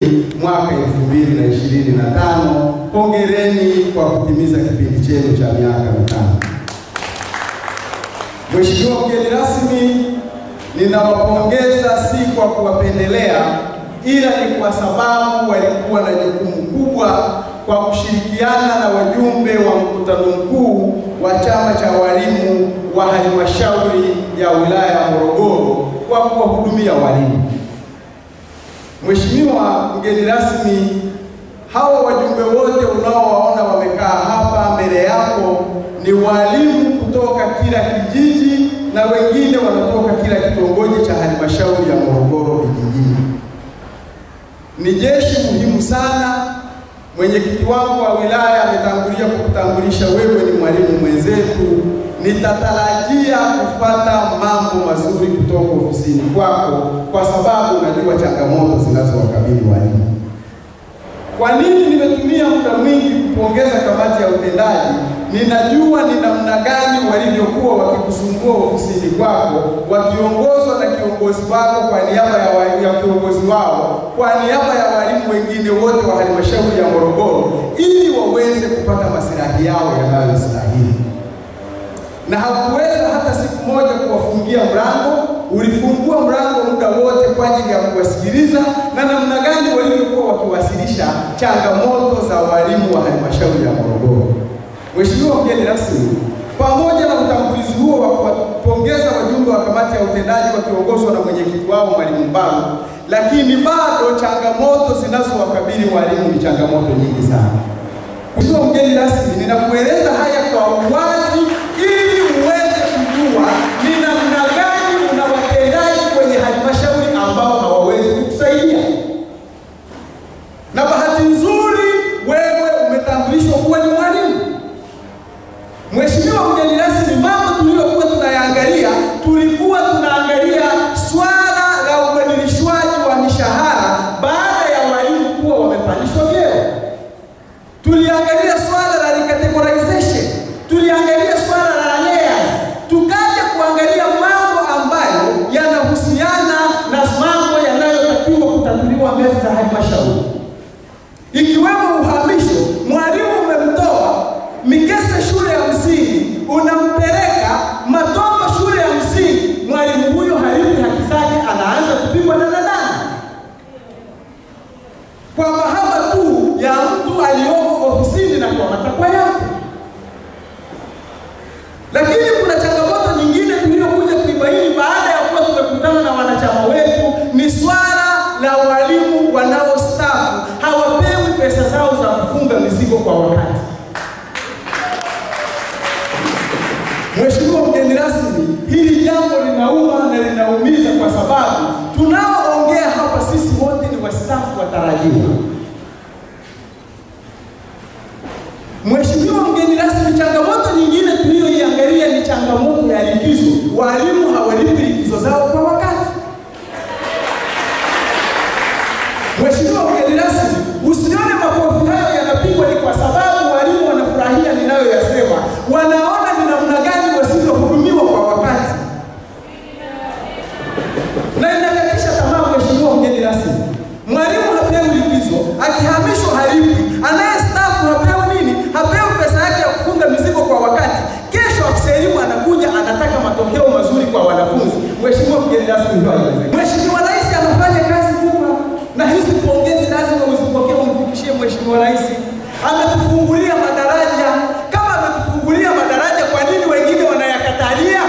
mwaka 2025. Hongereni kwa kutimiza kipindi chenu cha miaka 5. Mheshimiwa mgeni rasmi, ninawapongeza si kwa kuwapendelea, ila ni kwa sababu walikuwa na jukumu kubwa kwa kushirikiana na wajumbe wa mkutano mkuu wa chama cha walimu wa halmashauri ya wilaya ya Morogoro kwa kuwahudumia walimu. Mheshimiwa mgeni rasmi, hawa wajumbe wote unaowaona wamekaa hapa mbele yako ni walimu kutoka kila kijiji na wengine wanatoka kila kitongoji cha halmashauri ya Morogoro vijijini. Ni jeshi muhimu sana. Mwenyekiti wangu wa wilaya ametangulia kukutambulisha wewe ni mwalimu mwenzetu. Nitatarajia kupata mambo mazuri kutoka ofisini kwako kwa sababu unajua changamoto zinazowakabili walimu. Kwa nini nimetumia muda mwingi kupongeza kamati ya utendaji? Ninajua ni namna gani walivyokuwa wakikusumbua ofisini kwako, wakiongozwa na kiongozi wako kwa niaba ya kiongozi wao, kwa niaba ya walimu wengine wote wa halmashauri ya Morogoro, ili waweze kupata maslahi yao yanayostahili. Na hakuweza hata siku moja kuwafungia mlango. Ulifungua mlango muda wote kwa ajili ya kuwasikiliza na namna gani walivyokuwa wakiwasilisha changamoto za walimu wa halmashauri ya Morogoro. Mheshimiwa mgeni rasmi, pamoja na utangulizi huo wa kuwapongeza wajumbe wa kamati ya utendaji wakiongozwa na mwenyekiti wao Mwalimu Mbalu, lakini bado changamoto zinazowakabili walimu ni changamoto nyingi sana. Mheshimiwa mgeni rasmi, ninakueleza haya kwa uwazi ili uweze kujua ni namna gani una watendaji kwenye halmashauri ambao hawawezi kukusaidia. Na bahati nzuri wewe umetambulishwa kuwa ni mwalimu. Mheshimiwa mgeni rasmi, mambo tuliyokuwa tunayaangalia, tulikuwa tunaangalia swala la ubadilishwaji wa mishahara baada ya walimu kuwa wamepandishwa vyeo. Tuliangalia swala la recategorization, tuliangalia swala la layers, tukaja kuangalia mambo ambayo yanahusiana na mambo yanayotakiwa kutatuliwa ngazi za halmashauri, ikiwemo uhamisho. Mwalimu umemtoa Mikese shule ya msingi unampeleka Matombo shule ya msingi, mwalimu huyo halipi haki zake, anaanza kupigwa daladala kwa mahaba tu ya mtu aliyoko ofisini na kwa matakwa yake. Lakini kuna changamoto nyingine tuliyokuja kuibaini baada ya kuwa tumekutana na wanachama wetu, ni swala la walimu wanaostaafu hawapewi pesa zao za kufunga mizigo kwa wakati. Mheshimiwa mgeni rasmi, hili jambo linauma na linaumiza kwa sababu tunaoongea hapa sisi wote ni wastaafu watarajiwa. Mheshimiwa mgeni rasmi, changamoto nyingine tuliyoiangalia ni changamoto ya likizo. Walimu hawalipi likizo zao kwa wakati. Mheshimiwa mgeni rasmi, usione makofi hayo yanapigwa ni kwa sababu walimu wanafurahia ninayoyasema. Wanaona ni namna gani wasivyohudumiwa kwa wakati. Na inakatisha tamaa. Mheshimiwa mgeni rasmi, mwalimu hapewi likizo, akihamishwa halipi, anayestaafu hapewi nini? Hapewi pesa yake ya kufunga mizigo kwa wakati. Kesho afisa elimu anakuja anataka matokeo mazuri kwa wanafunzi. Mheshimiwa mgeni rasmi, ndio haiwezekani. Mheshimiwa Rais anafanya kazi kubwa na hizi pongezi lazima uzipokee, umfikishie Mheshimiwa Rais. Ametufungulia madaraja. Kama ametufungulia madaraja, kwa nini wengine wanayakatalia?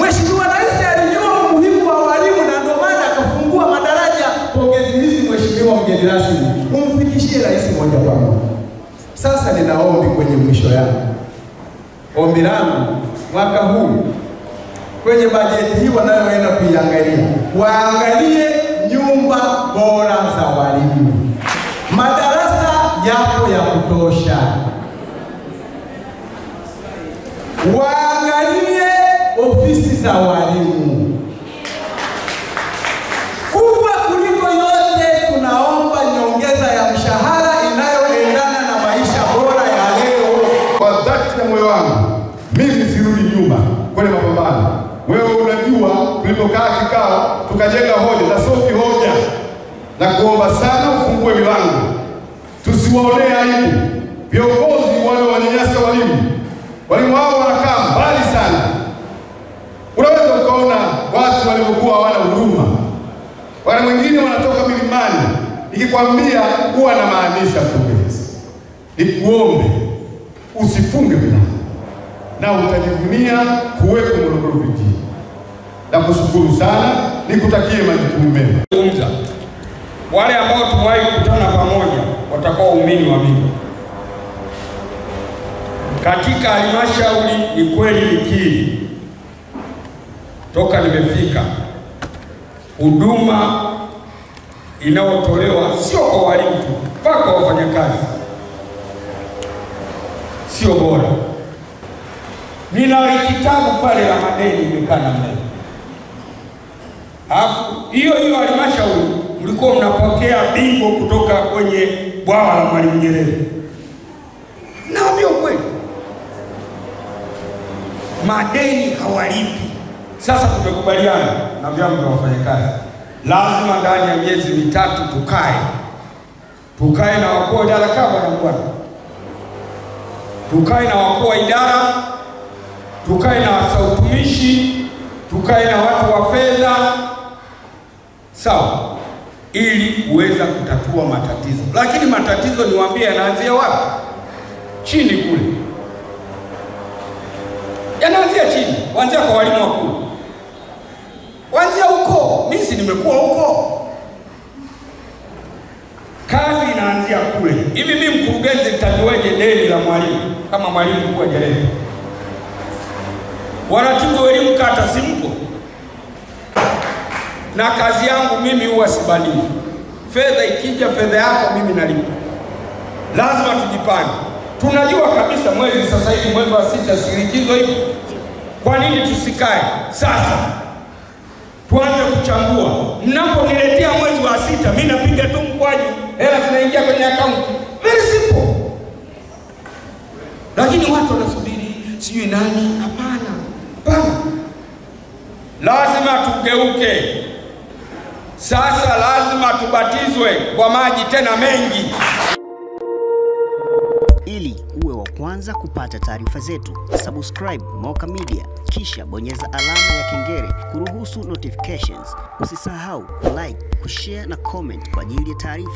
Mheshimiwa Rais alijua umuhimu wa walimu na ndio maana akafungua madaraja. Pongezi hizi Mheshimiwa mgeni rasmi umfikishie Rais moja kwa moja. Sasa ninaombi kwenye mwisho yangu. Ombi langu mwaka huu kwenye bajeti hii wanayoenda kuiangalia, waangalie nyumba bora za walimu. Madarasa yapo ya kutosha. Waangalie ofisi za walimu. Kubwa kuliko yote, tunaomba nyongeza ya mshahara inayoendana na maisha bora ya leo. Kwa dhati ya moyo wangu, mimi sirudi nyuma kwenye mapambano. Wewe unajua tulipokaa kikao tukajenga hoja na sofi hoja na kuomba sana ufungue milango. Tusiwaonee aibu viongozi wale wanyanyasa walimu. Walimu hao wanakaa mbali sana. Unaweza ukaona watu waliokuwa hawana huruma. Wale wengine wanatoka milimani. Nikikwambia huwa na maanisha progress. Nikuombe usifunge milango na utajivunia kuwepo Morogoro vijijini. Na kushukuru sana, nikutakie majukumu mema. Wale ambao tumewahi kukutana pamoja watakao waumini wa mimi. Katika halmashauri ni kweli nikiri, toka nimefika huduma inayotolewa sio kwa walimu tu, mpaka wafanyakazi sio bora. Nina kitabu pale la madeni imekana mbele. Alafu hiyo halmashauri mlikuwa mnapokea bingo kutoka kwenye bwawa la Mwalimu Nyerere. Naambia ukweli, madeni hawalipi. Sasa tumekubaliana na vyama vya wafanyakazi, lazima ndani ya miezi mitatu tukae na wakuu wa idara kama na bwana, tukae na wakuu wa idara, tukae na afisa utumishi, tukae na watu wa fedha, sawa, ili kuweza kutatua matatizo. Lakini matatizo niwaambie yanaanzia wapi? Chini kule. Yanaanzia chini, kuanzia kwa walimu wakuu. Kuanzia huko, mimi si nimekuwa huko. Kazi inaanzia kule. Hivi mimi mkurugenzi nitajuaje deni la mwalimu kama mwalimu mkuu wa Jereka? Waratibu wa elimu kata simpo. Na kazi yangu mimi huwa sibani. Fedha ikija, fedha yako mimi nalipa. Lazima tujipange. Tunajua kabisa mwezi sasa hivi, mwezi wa 6 silikizo hivi. Kwa nini tusikae sasa tuanze kuchambua? Mnaponiletea mwezi wa 6 mimi napiga tu mkwaju, hela zinaingia kwenye account. Very simple. Lakini watu wanasubiri sijui nani. Hapana. Lazima tugeuke. Sasa lazima tubatizwe kwa maji tena mengi. Ili uwe wa kwanza kupata taarifa zetu, subscribe Moka Media, kisha bonyeza alama ya kengele kuruhusu notifications. Usisahau like, kushare na comment kwa ajili ya taarifa